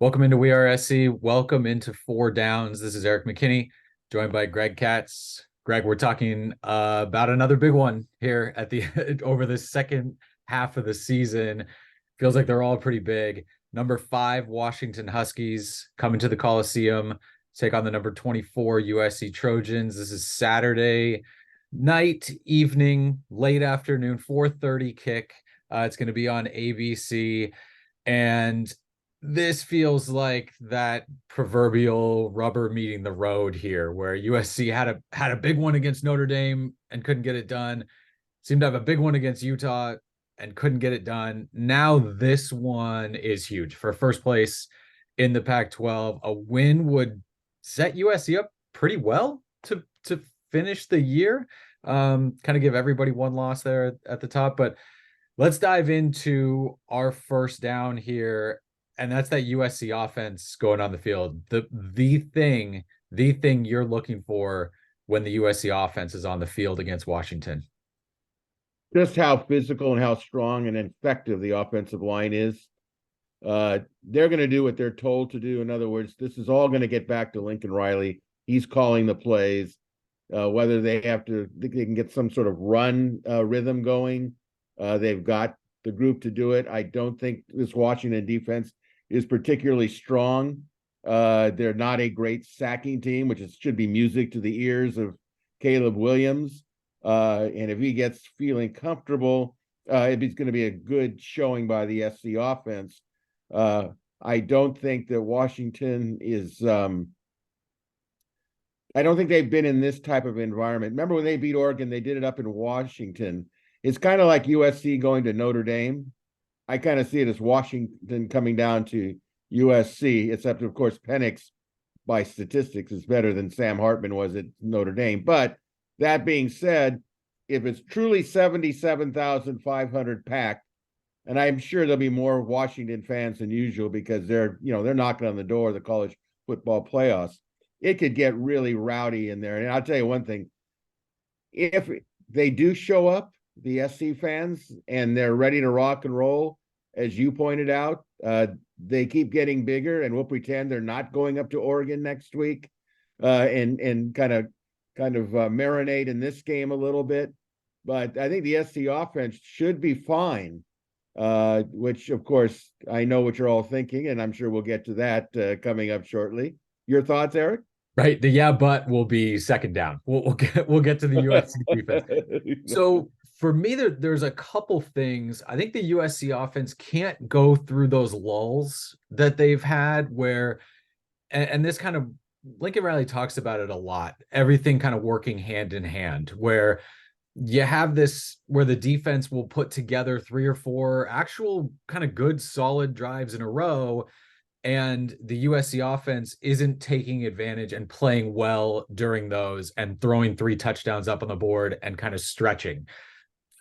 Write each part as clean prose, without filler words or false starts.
Welcome into WeAreSC. Welcome into Four Downs. This is Erik McKinney, joined by Greg Katz. Greg, we're talking about another big one here at the over the second half of the season. Feels like they're all pretty big. Number 5 Washington Huskies coming to the Coliseum, take on the number 24 USC Trojans. This is Saturday night, evening, late afternoon, 4:30 kick. It's going to be on ABC, and this feels like that proverbial rubber meeting the road here, where USC had a big one against Notre Dame and couldn't get it done. Seemed to have a big one against Utah and couldn't get it done. Now this one is huge for first place in the Pac-12. A win would set USC up pretty well to finish the year. Kind of give everybody one loss there at the top, but let's dive into our first down here, and that's that USC offense going on the field. The thing you're looking for when the USC offense is on the field against Washington. Just how physical and how strong and effective the offensive line is. They're going to do what they're told to do. In other words, this is all going to get back to Lincoln Riley. He's calling the plays. Whether they can get some sort of run rhythm going. They've got the group to do it. I don't think this Washington defense is particularly strong. They're not a great sacking team, which should be music to the ears of Caleb Williams. And if he gets feeling comfortable, it's going to be a good showing by the SC offense. I don't think that Washington is. I don't think they've been in this type of environment. Remember when they beat Oregon, they did it up in Washington. It's kind of like USC going to Notre Dame. I kind of see it as Washington coming down to USC, except, of course, Penix, by statistics, is better than Sam Hartman was at Notre Dame. But that being said, if it's truly 77,500 packed, and I'm sure there'll be more Washington fans than usual because they're knocking on the door of the college football playoffs, it could get really rowdy in there. And I'll tell you one thing, if they do show up, the SC fans, and they're ready to rock and roll, as you pointed out, they keep getting bigger, and we'll pretend they're not going up to Oregon next week, and kind of marinate in this game a little bit. But I think the SC offense should be fine, which, of course, I know what you're all thinking, and I'm sure we'll get to that coming up shortly. Your thoughts, Erik? Right. But will be second down. We'll get to the USC defense. So for me, there's a couple things. I think the USC offense can't go through those lulls that they've had where, and this kind of, Lincoln Riley talks about it a lot, everything kind of working hand in hand, where you have this, where the defense will put together 3 or 4 actual kind of good, solid drives in a row, and the USC offense isn't taking advantage and playing well during those and throwing 3 touchdowns up on the board and kind of stretching.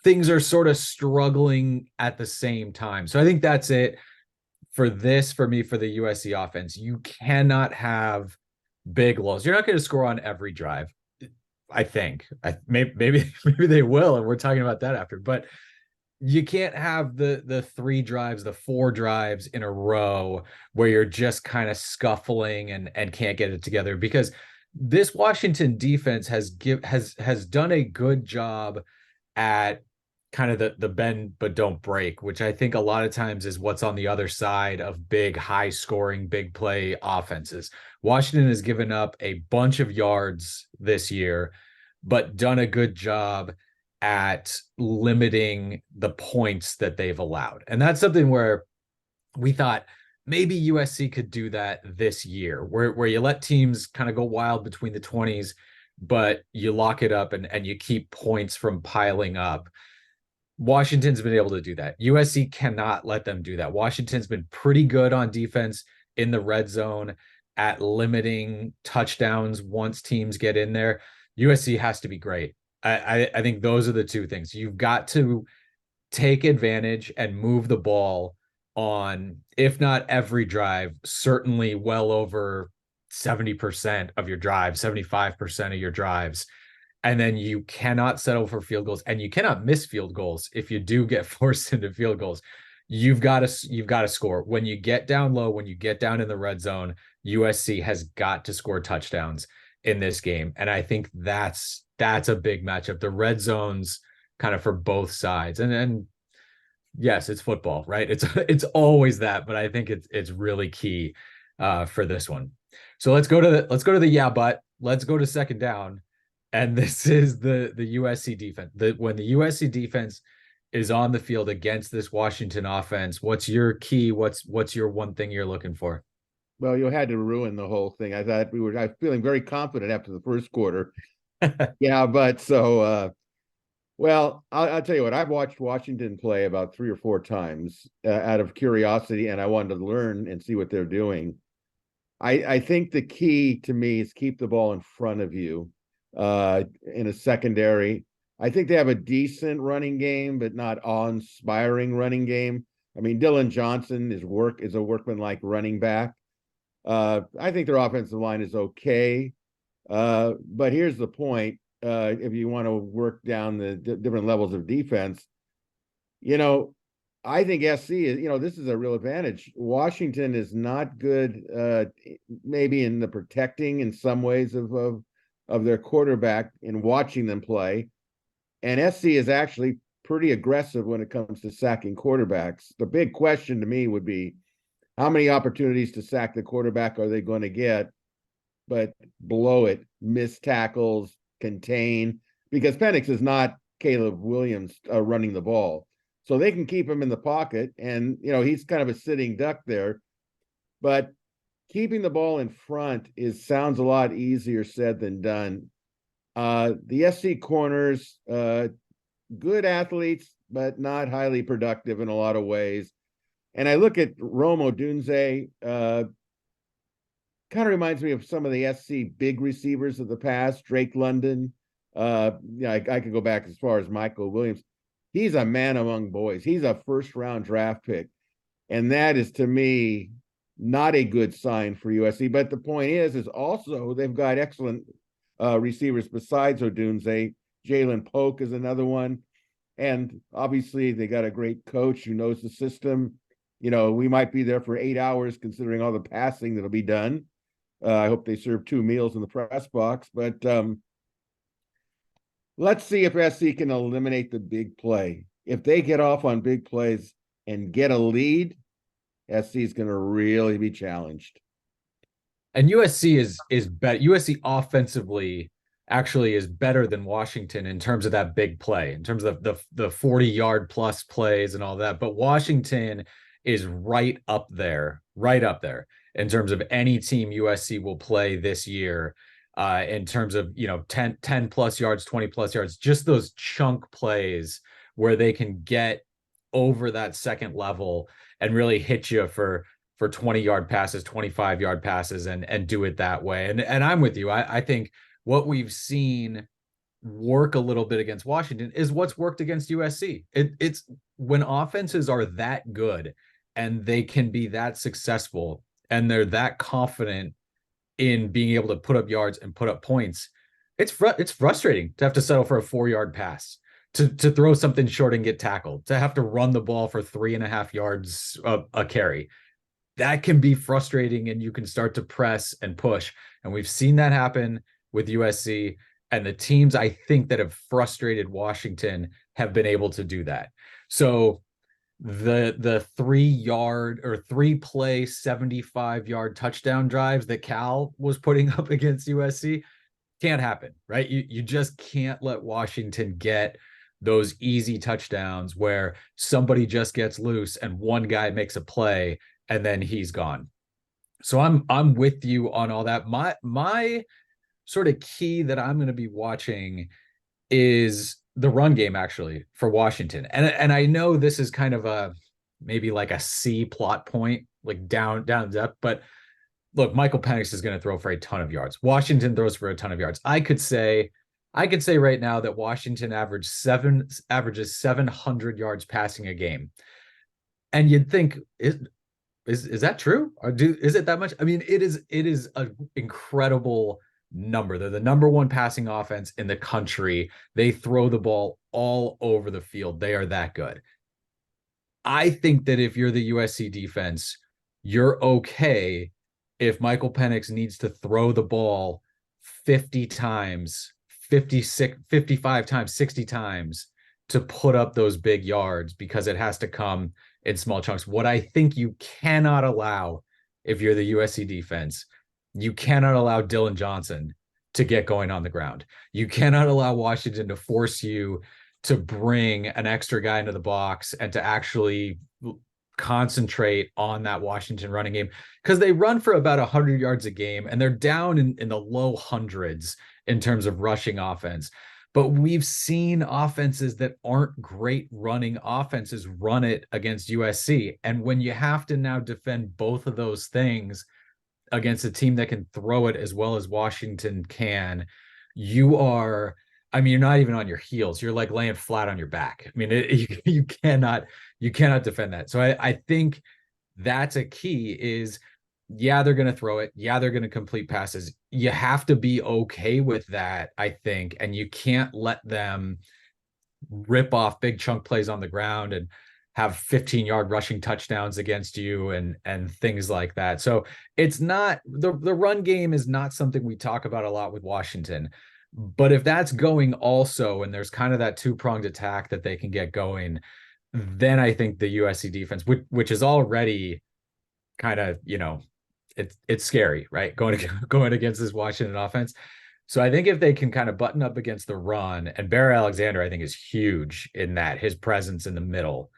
Things are sort of struggling at the same time. So I think that's it for me, for the USC offense. You cannot have big lulls. You're not going to score on every drive, I think. Maybe they will, and we're talking about that after. But you can't have the 3 drives, the 4 drives in a row where you're just kind of scuffling and can't get it together, because this Washington defense has done a good job at kind of the bend but don't break, which I think a lot of times is what's on the other side of big, high scoring, big play offenses. Washington has given up a bunch of yards this year, but done a good job at limiting the points that they've allowed. And that's something where we thought maybe USC could do that this year, where you let teams kind of go wild between the 20s, but you lock it up and you keep points from piling up. Washington's been able to do that. USC cannot let them do that. Washington's been pretty good on defense in the red zone at limiting touchdowns once teams get in there. USC has to be great. I think those are the 2 things. You've got to take advantage and move the ball on, if not every drive, certainly well over 70% of your drives, 75% of your drives. And then you cannot settle for field goals, and you cannot miss field goals if you do get forced into field goals. you've got to score. When you get down low, when you get down in the red zone, USC has got to score touchdowns in this game. And I think that's a big matchup. The red zones kind of for both sides. And yes, it's football, right? It's always that, but I think it's really key for this one. So let's go to the yeah, but let's go to second down. And this is the USC defense. When the USC defense is on the field against this Washington offense, what's your key? What's your one thing you're looking for? Well, you had to ruin the whole thing. I was feeling very confident after the first quarter. Yeah, but well, I'll tell you what, I've watched Washington play about 3 or 4 times out of curiosity, and I wanted to learn and see what they're doing. I think the key to me is keep the ball in front of you in a secondary. I think they have a decent running game, but not awe-inspiring running game. I mean, Dylan Johnson is a workman-like running back. I think their offensive line is okay. But here's the point. If you want to work down the different levels of defense, I think SC is, this is a real advantage. Washington is not good, maybe in the protecting in some ways of their quarterback in watching them play. And SC is actually pretty aggressive when it comes to sacking quarterbacks. The big question to me would be, how many opportunities to sack the quarterback are they going to get? But blow it, miss tackles, contain, because Penix is not Caleb Williams running the ball. So they can keep him in the pocket, and he's kind of a sitting duck there. But keeping the ball in front sounds a lot easier said than done. The SC corners, good athletes, but not highly productive in a lot of ways. And I look at Rome Odunze, kind of reminds me of some of the SC big receivers of the past, Drake London. I could go back as far as Michael Williams. He's a man among boys. He's a first-round draft pick. And that is, to me, not a good sign for USC. But the point is also they've got excellent receivers besides Odunze. Jalen Polk is another one. And obviously they got a great coach who knows the system. We might be there for 8 hours considering all the passing that'll be done. I hope they serve 2 meals in the press box. But let's see if SC can eliminate the big play. If they get off on big plays and get a lead, SC is going to really be challenged. And USC is better. USC offensively actually is better than Washington in terms of that big play, in terms of the 40-yard plus plays and all that. But Washington is right up there in terms of any team USC will play this year, in terms of 10 plus yards, 20 plus yards, just those chunk plays where they can get over that second level and really hit you for 20-yard passes, 25-yard passes, and do it that way. And I'm with you. I think what we've seen work a little bit against Washington is what's worked against USC. It's when offenses are that good and they can be that successful and they're that confident in being able to put up yards and put up points, it's frustrating to have to settle for a 4-yard pass, to throw something short and get tackled, to have to run the ball for 3.5 yards a carry. That can be frustrating, and you can start to press and push. And we've seen that happen with USC, and the teams I think that have frustrated Washington have been able to do that. So the 3-yard or 3-play 75-yard touchdown drives that Cal was putting up against USC can't happen, right? You just can't let Washington get those easy touchdowns where somebody just gets loose and one guy makes a play and then he's gone. So I'm with you on all that. My sort of key that I'm going to be watching is the run game, actually, for Washington. And I know this is kind of a maybe like a C plot point, like down depth, but look, Michael Penix is going to throw for a ton of yards. Washington throws for a ton of yards. I could say right now that Washington averages 700 yards passing a game. And you'd think, is that true? Or is it that much? I mean, it is an incredible number. They're the number one passing offense in the country. They throw the ball all over the field. They are that good. I think that if you're the USC defense, you're okay if Michael Penix needs to throw the ball 50 times, 56, 55 times, 60 times to put up those big yards because it has to come in small chunks. What I think you cannot allow if you're the USC defense, you cannot allow Dylan Johnson to get going on the ground. You cannot allow Washington to force you to bring an extra guy into the box and to actually concentrate on that Washington running game, because they run for about 100 yards a game and they're down in the low hundreds in terms of rushing offense. But we've seen offenses that aren't great running offenses run it against USC. And when you have to now defend both of those things against a team that can throw it as well as Washington can, you are, I mean, you're not even on your heels. You're like laying flat on your back. I mean, you cannot defend that. So I think that's a key is, yeah, they're going to throw it. Yeah, they're going to complete passes. You have to be okay with that, I think. And you can't let them rip off big chunk plays on the ground and have 15-yard rushing touchdowns against you and things like that. So it's not, the run game is not something we talk about a lot with Washington. But if that's going also, and there's kind of that two-pronged attack that they can get going, then I think the USC defense, which is already kind of, it's scary, right? Going against this Washington offense. So I think if they can kind of button up against the run, and Bear Alexander, I think, is huge in that, his presence in the middle,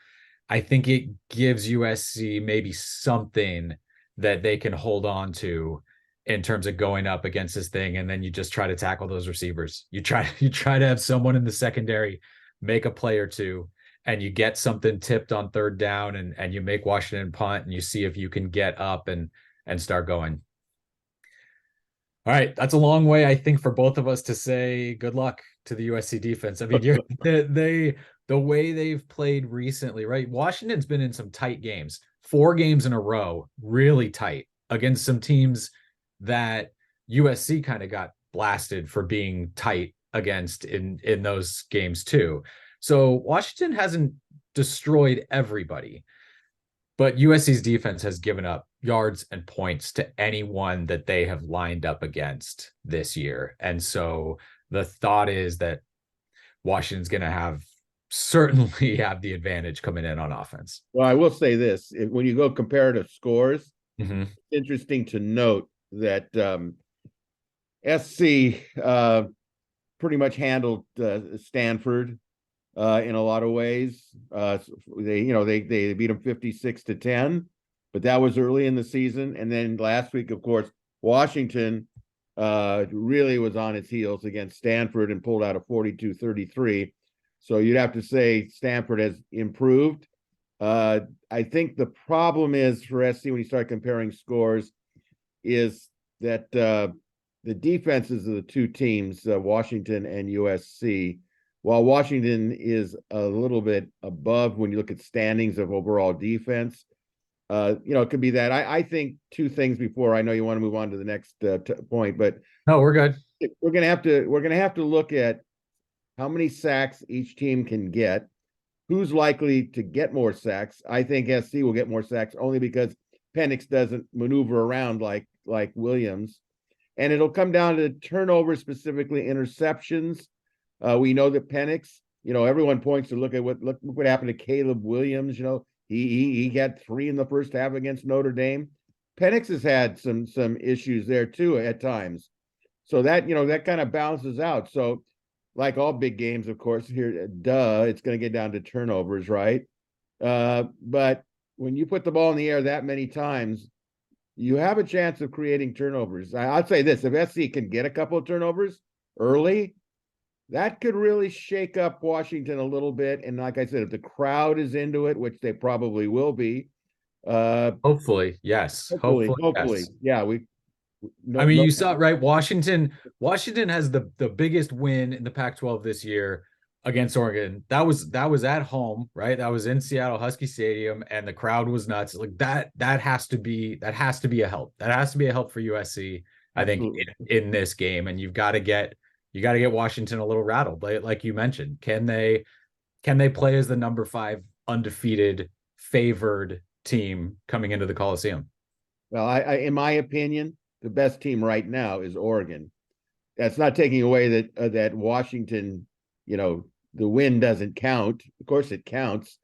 I think it gives USC maybe something that they can hold on to in terms of going up against this thing. And then you just try to tackle those receivers. You try to have someone in the secondary make a play or two, and you get something tipped on third down, and you make Washington punt, and you see if you can get up and start going. All right, that's a long way, I think, for both of us to say good luck to the USC defense. I mean, the way they've played recently, right? Washington's been in some tight games, 4 games in a row, really tight against some teams that USC kind of got blasted for being tight against in those games too. So Washington hasn't destroyed everybody, but USC's defense has given up yards and points to anyone that they have lined up against this year. And so the thought is that Washington's going to certainly have the advantage coming in on offense. Well, I will say this, when you go comparative scores, mm-hmm. It's interesting to note that SC pretty much handled Stanford in a lot of ways. They beat them 56-10, but that was early in the season. And then last week, of course, Washington really was on its heels against Stanford and pulled out a 42-33. So you'd have to say Stanford has improved. I think the problem is for SC when you start comparing scores is that the defenses of the two teams, Washington and USC, while Washington is a little bit above when you look at standings of overall defense, it could be that. I think two things before I know you want to move on to the next point, but no, we're good. We're gonna have to look at how many sacks each team can get. Who's likely to get more sacks? I think SC will get more sacks only because Penix doesn't maneuver around like Williams, and it'll come down to turnovers, specifically interceptions. We know that Penix, everyone points to look what happened to Caleb Williams. He got 3 in the first half against Notre Dame. Penix has had some issues there too at times, so that that kind of balances out. So, like all big games, of course, here, it's going to get down to turnovers, right? But when you put the ball in the air that many times, you have a chance of creating turnovers. I'd say this: if SC can get a couple of turnovers early, that could really shake up Washington a little bit. And like I said, if the crowd is into it, which they probably will be, hopefully, yes. Hopefully, yes. Yeah. You saw it, right? Washington has the biggest win in the Pac-12 this year against Oregon. That was at home, right? That was in Seattle Husky Stadium, and the crowd was nuts. Like that has to be a help. That has to be a help for USC, I think, in this game. And you got to get Washington a little rattled, like you mentioned. Can they play as the number 5 undefeated favored team coming into the Coliseum. Well, I in my opinion, the best team right now is Oregon. That's not taking away that Washington, the win doesn't count. Of course, it counts,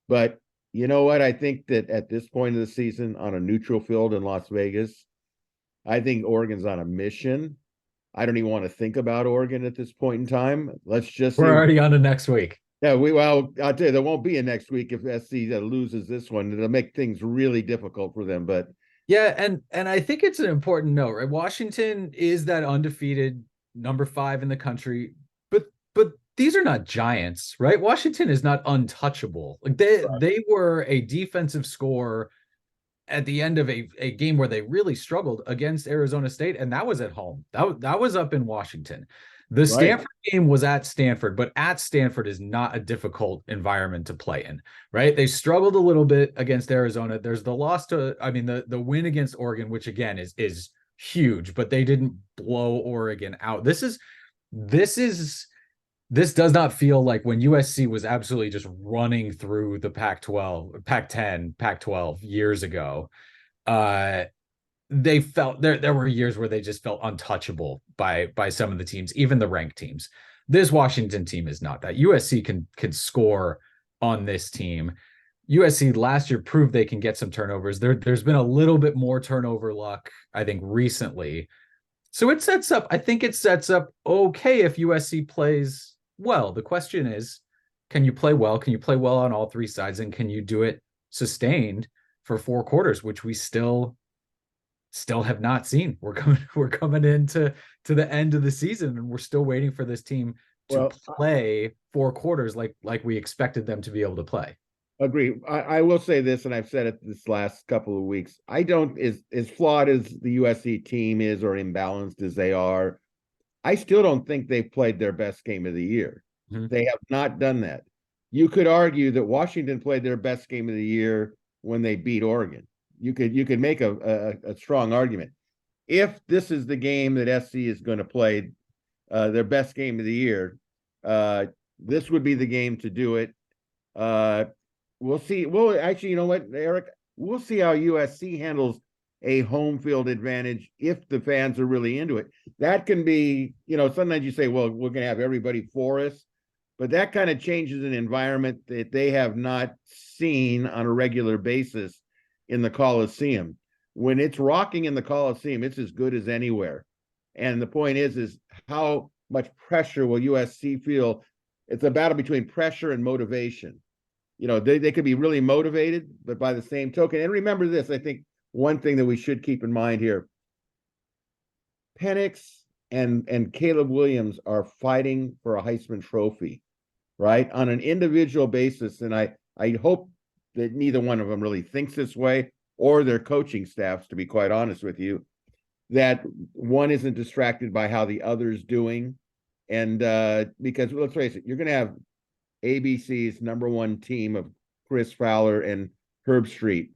but you know what? I think that at this point of the season, on a neutral field in Las Vegas, I think Oregon's on a mission. I don't even want to think about Oregon at this point in time. Let's just We're see. already on to next week. Yeah, well, I'll tell you, there won't be a next week if SC loses this one. It'll make things really difficult for them. But yeah, and I think it's an important note, right? Washington is that undefeated number 5 in the country, but these are not giants, right? Washington is not untouchable. Like they were a defensive score at the end of a game where they really struggled against Arizona State, and that was at home. That was up in Washington. The Stanford game was at Stanford, but at Stanford is not a difficult environment to play in, right? They struggled a little bit against Arizona. There's the loss to, I mean, the win against Oregon, which again is huge, but they didn't blow Oregon out. This does not feel like when USC was absolutely just running through the Pac-12, Pac-10, Pac-12 years ago. They felt there were years where they just felt untouchable by some of the teams, even the ranked teams. This Washington team is not that. USC can score on this team. USC last year proved they can get some turnovers. There's been a little bit more turnover luck, I think, recently. So I think it sets up okay if USC plays well. The question is, can you play well? Can you play well on all 3 sides? And can you do it sustained for 4 quarters, which we still have not seen. We're coming into the end of the season, and we're still waiting for this team to play 4 quarters like we expected them to be able to play. Agree. I will say this, and I've said it this last couple of weeks. I don't, as flawed as the USC team is or imbalanced as they are, I still don't think they've played their best game of the year. Mm-hmm. They have not done that. You could argue that Washington played their best game of the year when they beat Oregon. You could make a strong argument. If this is the game that SC is going to play, their best game of the year, this would be the game to do it. We'll see. Well, actually, you know what, Erik? We'll see how USC handles a home field advantage if the fans are really into it. That can be, sometimes you say, well, we're going to have everybody for us, but that kind of changes an environment that they have not seen on a regular basis in the Coliseum. When it's rocking in the Coliseum, it's as good as anywhere. And the point is how much pressure will USC feel? It's a battle between pressure and motivation. They could be really motivated, but by the same token, and remember this, I think one thing that we should keep in mind here, Penix and Caleb Williams are fighting for a Heisman Trophy, right? On an individual basis. And I hope that neither one of them really thinks this way, or their coaching staffs, to be quite honest with you, that one isn't distracted by how the other's doing. And because let's face it, you're going to have ABC's number 1 team of Chris Fowler and Herb Street.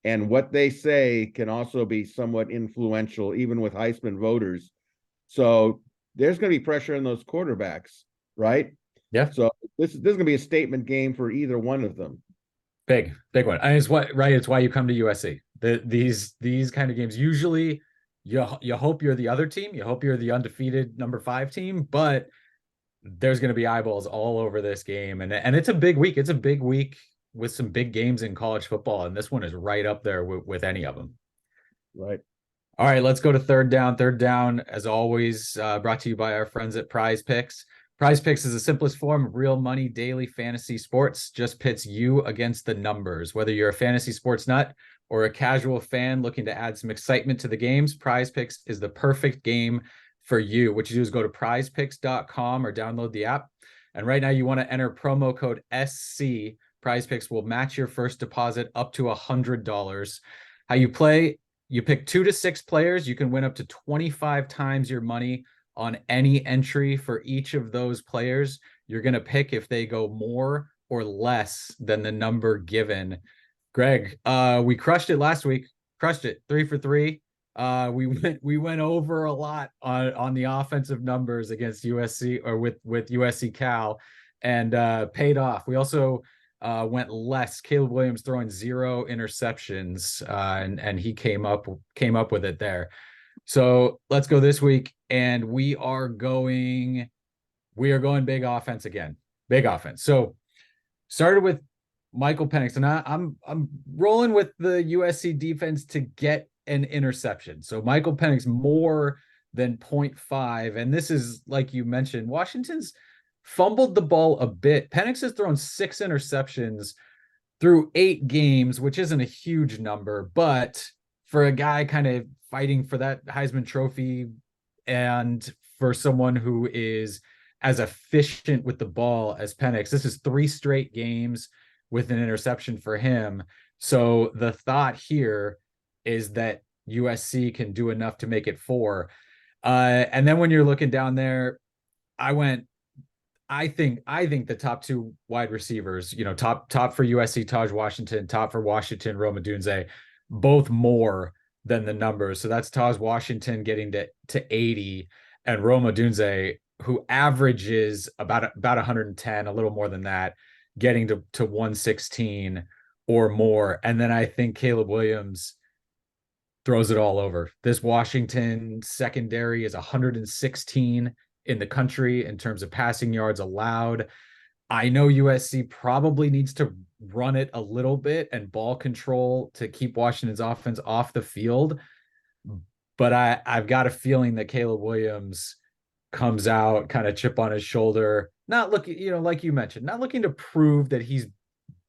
And what they say can also be somewhat influential, even with Heisman voters. So there's going to be pressure on those quarterbacks, right? Yeah. So this is going to be a statement game for either one of them. Big one. And it's why you come to USC. These kind of games, usually you hope you're the other team. You hope you're the undefeated number 5 team, but there's going to be eyeballs all over this game. And it's a big week. It's a big week with some big games in college football. And this one is right up there with any of them. Right. All right, let's go to third down. Third down, as always, brought to you by our friends at Prize Picks. Prize Picks is the simplest form of real money daily fantasy sports, just pits you against the numbers. Whether you're a fantasy sports nut or a casual fan looking to add some excitement to the games, Prize Picks is the perfect game for you. What you do is go to prizepicks.com or download the app. And right now you want to enter promo code SC. Prize Picks will match your first deposit up to $100. How you play, you pick 2 to 6 players. You can win up to 25 times your money on any entry for each of those players. You're going to pick if they go more or less than the number given. Greg, we crushed it last week. Crushed it 3 for 3. We went over a lot on the offensive numbers against USC or with USC Cal, and paid off. We also went less. Caleb Williams throwing 0 interceptions, and he came up with it there. So let's go this week, and we are going big offense again. Big offense. So started with Michael Penix, and I'm rolling with the USC defense to get an interception. So Michael Penix more than 0.5, and this is, like you mentioned, Washington's fumbled the ball a bit. Penix has thrown 6 interceptions through 8 games, which isn't a huge number, but for a guy kind of fighting for that Heisman Trophy, and for someone who is as efficient with the ball as Penix, this is 3 straight games with an interception for him. So the thought here is that USC can do enough to make it 4. And then when you're looking down there, I think the top 2 wide receivers, top for USC, Taj Washington, top for Washington, Rome Odunze, both more than the numbers. So that's Taj Washington getting to 80, and Rome Odunze, who averages about 110, a little more than that, getting to 116 or more. And then I think Caleb Williams throws it all over. This Washington secondary is 116 in the country in terms of passing yards allowed. I know USC probably needs to run it a little bit and ball control to keep Washington's offense off the field, but I've got a feeling that Caleb Williams comes out, kind of chip on his shoulder, not looking, like you mentioned, not looking to prove that he's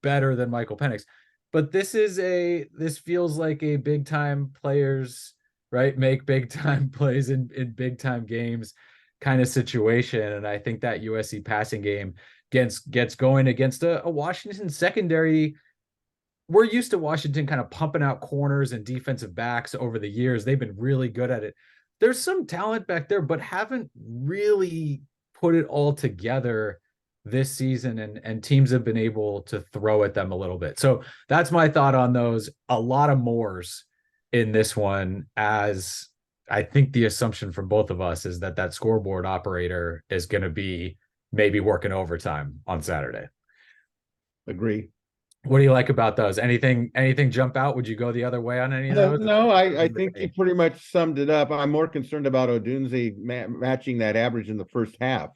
better than Michael Penix, but this feels like a big time players, right, make big time plays in big time games kind of situation. And I think that USC passing game gets going against a Washington secondary. We're used to Washington kind of pumping out corners and defensive backs over the years. They've been really good at it. There's some talent back there, but haven't really put it all together this season, and teams have been able to throw at them a little bit. So that's my thought on those. A lot of mores in this one, as I think the assumption from both of us is that scoreboard operator is going to be maybe working overtime on Saturday. Agree. What do you like about those? Anything jump out? Would you go the other way on any of those? No, I think you pretty much summed it up. I'm more concerned about Odunze matching that average in the first half.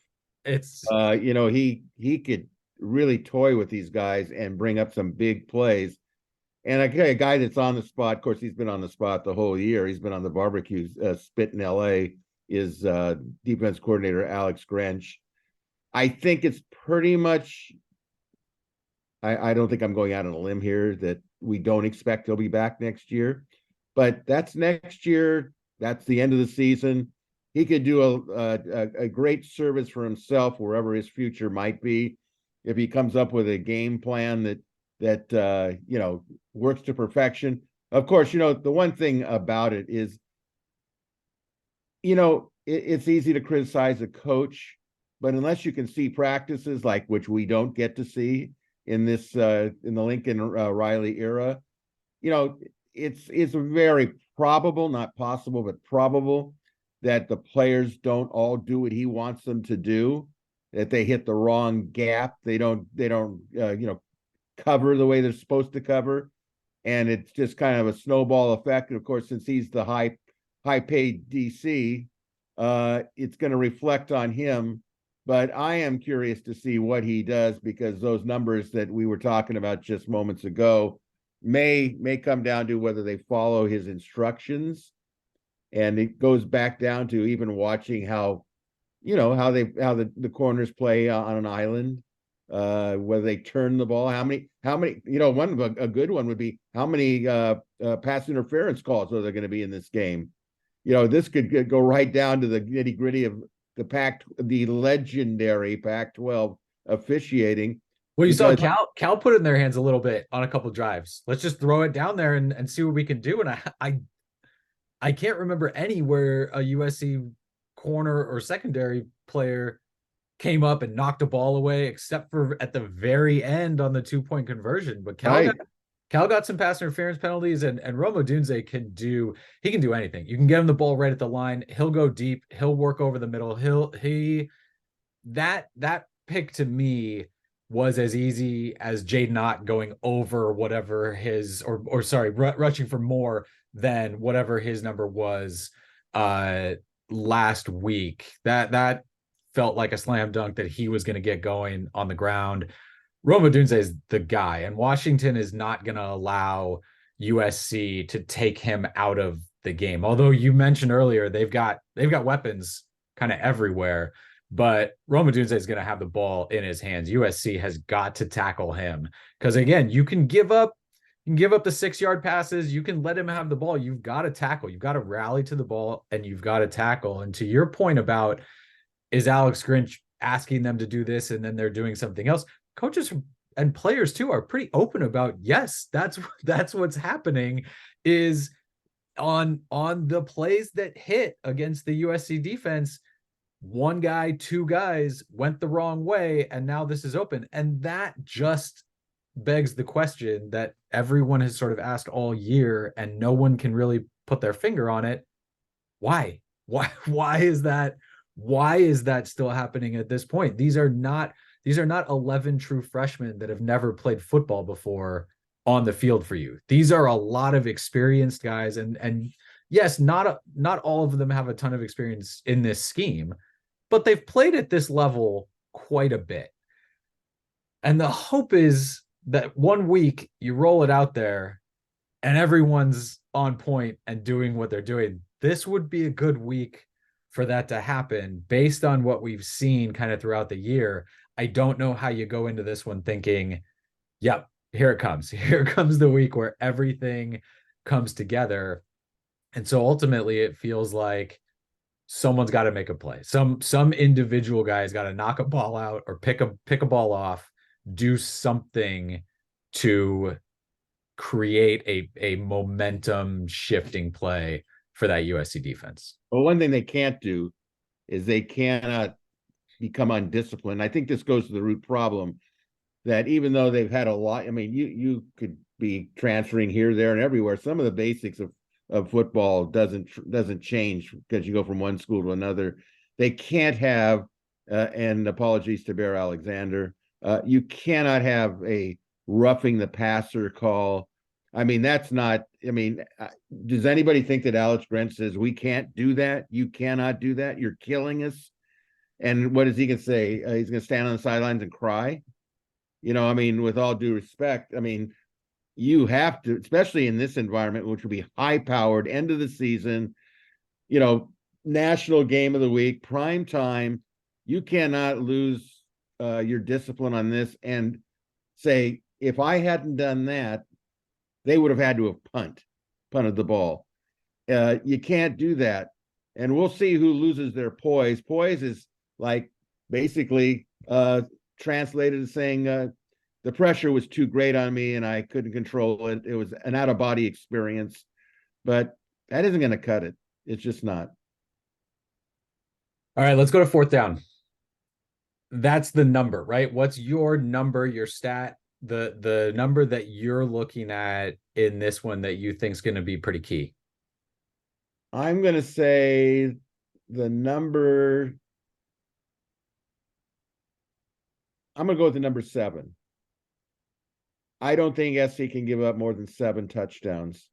It's he could really toy with these guys and bring up some big plays. And a guy that's on the spot, of course, he's been on the spot the whole year. He's been on the barbecue spit in LA, is defense coordinator Alex Grinch. I think it's pretty much, I don't think I'm going out on a limb here that we don't expect he'll be back next year, but that's next year. That's the end of the season. He could do a great service for himself wherever his future might be, if he comes up with a game plan that works to perfection. Of course, the one thing about it is, it's easy to criticize a coach, but unless you can see practices which we don't get to see in this in the Lincoln Riley era, it's very probable, not possible, but probable, that the players don't all do what he wants them to do, that they hit the wrong gap, they don't cover the way they're supposed to cover, and it's just kind of a snowball effect. And of course, since he's the high paid DC, it's going to reflect on him. But I am curious to see what he does, because those numbers that we were talking about just moments ago may come down to whether they follow his instructions. And it goes back down to even watching how the corners play on an island, whether they turn the ball, how many, a good one would be how many pass interference calls are there going to be in this game. This could go right down to the nitty gritty of the legendary Pac-12 officiating. Well, you saw Cal put it in their hands a little bit on a couple of drives. Let's just throw it down there and see what we can do. And I can't remember anywhere a USC corner or secondary player came up and knocked a ball away, except for at the very end on the 2-point conversion. But Cal got some pass interference penalties, and Rome Odunze can do anything. You can get him the ball right at the line. He'll go deep. He'll work over the middle. That pick to me was as easy as Jaden Ott going over whatever his or sorry, rushing for more than whatever his number was last week. That felt like a slam dunk that he was going to get going on the ground. Rome Odunze is the guy, and Washington is not going to allow USC to take him out of the game. Although you mentioned earlier they've got weapons kind of everywhere, but Rome Odunze is going to have the ball in his hands. USC has got to tackle him because again, you can give up the 6-yard passes, you can let him have the ball. You've got to tackle, you've got to rally to the ball, and you've got to tackle. And to your point about is Alex Grinch asking them to do this and then they're doing something else, coaches and players too are pretty open about, yes, that's what's happening, is on the plays that hit against the USC defense, one guy, two guys went the wrong way, and now this is open. And that just begs the question that everyone has sort of asked all year and no one can really put their finger on it. Why is that still happening at this point? These are not 11 true freshmen that have never played football before on the field for you. These are a lot of experienced guys, and yes, not all of them have a ton of experience in this scheme, but they've played at this level quite a bit. And the hope is that one week you roll it out there and everyone's on point and doing what they're doing. This would be a good week for that to happen based on what we've seen kind of throughout the year. I don't know how you go into this one thinking, yep, here it comes. Here comes the week where everything comes together. And so ultimately it feels like someone's got to make a play. Some individual guy's got to knock a ball out or pick a ball off, do something to create a momentum shifting play for that USC defense. Well, one thing they can't do is they cannot become undisciplined. I think this goes to the root problem that even though they've had a lot, I mean, you could be transferring here, there, and everywhere. Some of the basics of football doesn't change because you go from one school to another. They can't have, and apologies to Bear Alexander, you cannot have a roughing the passer call. I mean, that's not, I mean, does anybody think that Alex Grinch says, we can't do that? You cannot do that. You're killing us. And what is he going to say? He's going to stand on the sidelines and cry? You know, I mean, with all due respect, I mean, you have to, especially in this environment, which will be high-powered, end of the season, you know, national game of the week, prime time. You cannot lose your discipline on this and say, if I hadn't done that, they would have had to have punted the ball. You can't do that. And we'll see who loses their poise. Poise is like basically translated as saying the pressure was too great on me and I couldn't control it. It was an out-of-body experience. But that isn't going to cut it. It's just not. All right, let's go to fourth down. That's the number, right? What's your number, your stat, the number that you're looking at in this one that you think is going to be pretty key? I'm going to say the number. I'm going to go with the number 7. I don't think SC can give up more than 7 touchdowns.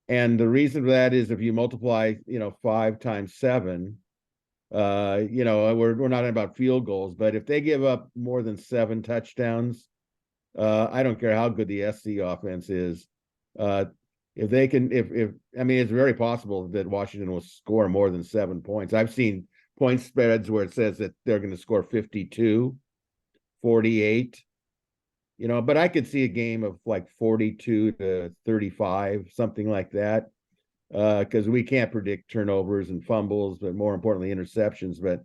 And the reason for that is if you multiply, 5 times 7, we're not about field goals, but if they give up more than 7 touchdowns, I don't care how good the SC offense is. If they can, I mean, it's very possible that Washington will score more than 7 points. I've seen point spreads where it says that they're going to score 52, 48, but I could see a game of like 42 to 35, something like that. Because we can't predict turnovers and fumbles, but more importantly, interceptions. But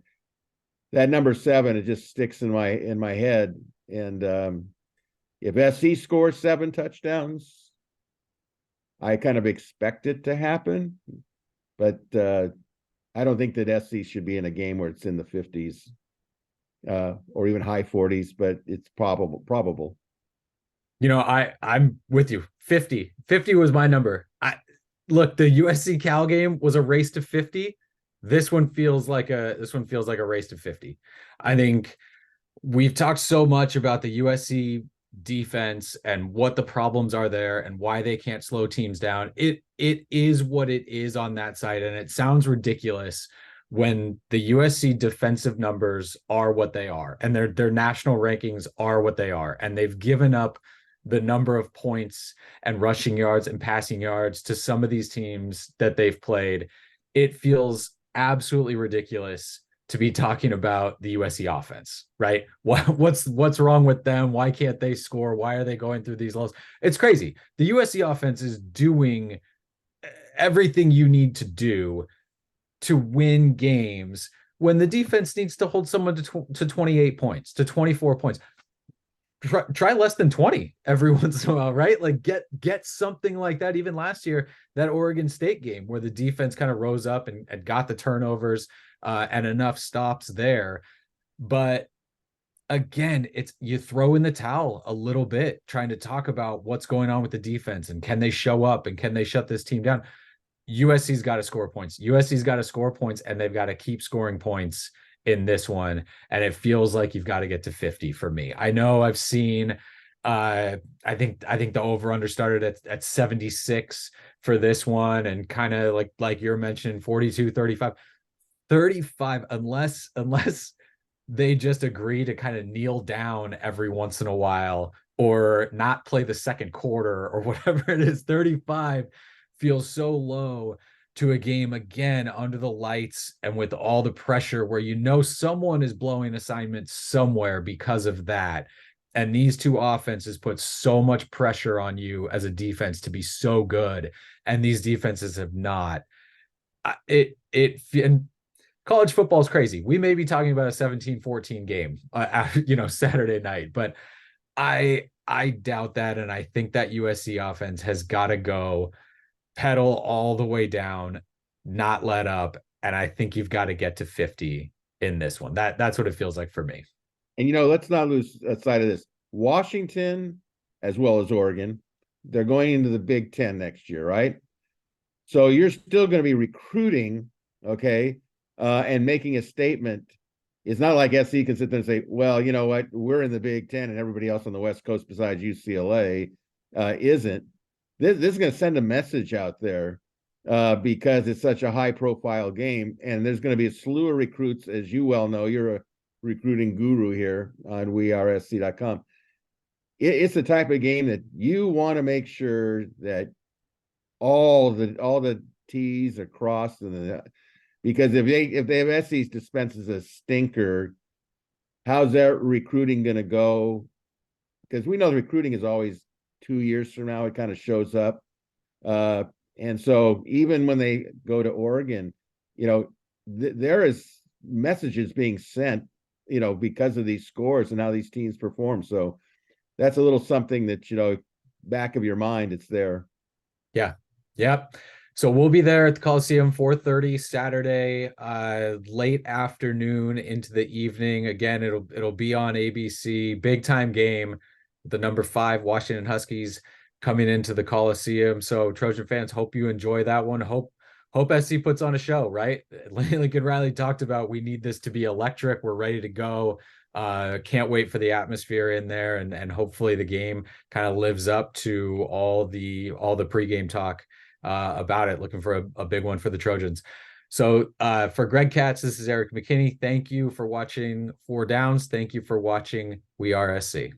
that number 7, it just sticks in my head. And if SC scores 7 touchdowns, I kind of expect it to happen. But I don't think that SC should be in a game where it's in the 50s or even high 40s, but it's probable. I'm with you. 50 was my number. Look, the USC Cal game was a race to 50. This one feels like a race to 50. I think We've talked so much about the USC defense and what the problems are there and why they can't slow teams down. It is what it is on that side, and it sounds ridiculous when the USC defensive numbers are what they are and their national rankings are what they are, and they've given up the number of points and rushing yards and passing yards to some of these teams that they've played. It feels absolutely ridiculous to be talking about the USC offense, right? What's wrong with them? Why can't they score? Why are they going through these lows? It's crazy. The USC offense is doing everything you need to do to win games when the defense needs to hold someone to 28 points, to 24 points. Try less than 20 every once in a while, right? Like get something like that. Even last year, that Oregon State game where the defense kind of rose up and got the turnovers and enough stops there. But again, it's you throw in the towel a little bit trying to talk about what's going on with the defense and can they show up and can they shut this team down. USC's got to score points. USC's got to score points, and they've got to keep scoring points in this one. And it feels like you've got to get to 50 for me. I know I've seen I think the over under started at 76 for this one, and kind of like you're mentioning 42, 35, unless they just agree to kind of kneel down every once in a while or not play the second quarter or whatever it is. 35 feels so low to a game again under the lights and with all the pressure where someone is blowing assignments somewhere because of that. And these two offenses put so much pressure on you as a defense to be so good, and these defenses have not. And college football is crazy. We may be talking about a 17-14 game, Saturday night, but I doubt that, and I think that USC offense has got to go pedal all the way down, not let up, and I think you've got to get to 50 in this one. That's what it feels like for me. And let's not lose sight of this. Washington, as well as Oregon, they're going into the Big Ten next year, right? So you're still going to be recruiting, okay, and making a statement. It's not like SC can sit there and say, well, you know what, we're in the Big Ten and everybody else on the West Coast besides UCLA isn't. This is going to send a message out there because it's such a high-profile game, and there's going to be a slew of recruits, as you well know. You're a recruiting guru here on WeAreSC.com. It's the type of game that you want to make sure that all the T's are crossed, because if SC dispenses a stinker, how's that recruiting going to go? Because we know the recruiting is always 2 years from now, it kind of shows up. And so even when they go to Oregon, there is messages being sent, because of these scores and how these teams perform. So that's a little something that, back of your mind, it's there. Yeah. Yep. So we'll be there at the Coliseum 4:30 Saturday, late afternoon into the evening. Again, it'll be on ABC. Big time game. The number 5 Washington Huskies coming into the Coliseum. So Trojan fans, hope you enjoy that one. Hope SC puts on a show, right? Lincoln Riley talked about, we need this to be electric. We're ready to go. Can't wait for the atmosphere in there, and hopefully the game kind of lives up to all the pregame talk about it. Looking for a big one for the Trojans. So for Greg Katz, this is Erik McKinney. Thank you for watching 4 Downs. Thank you for watching WeAreSC.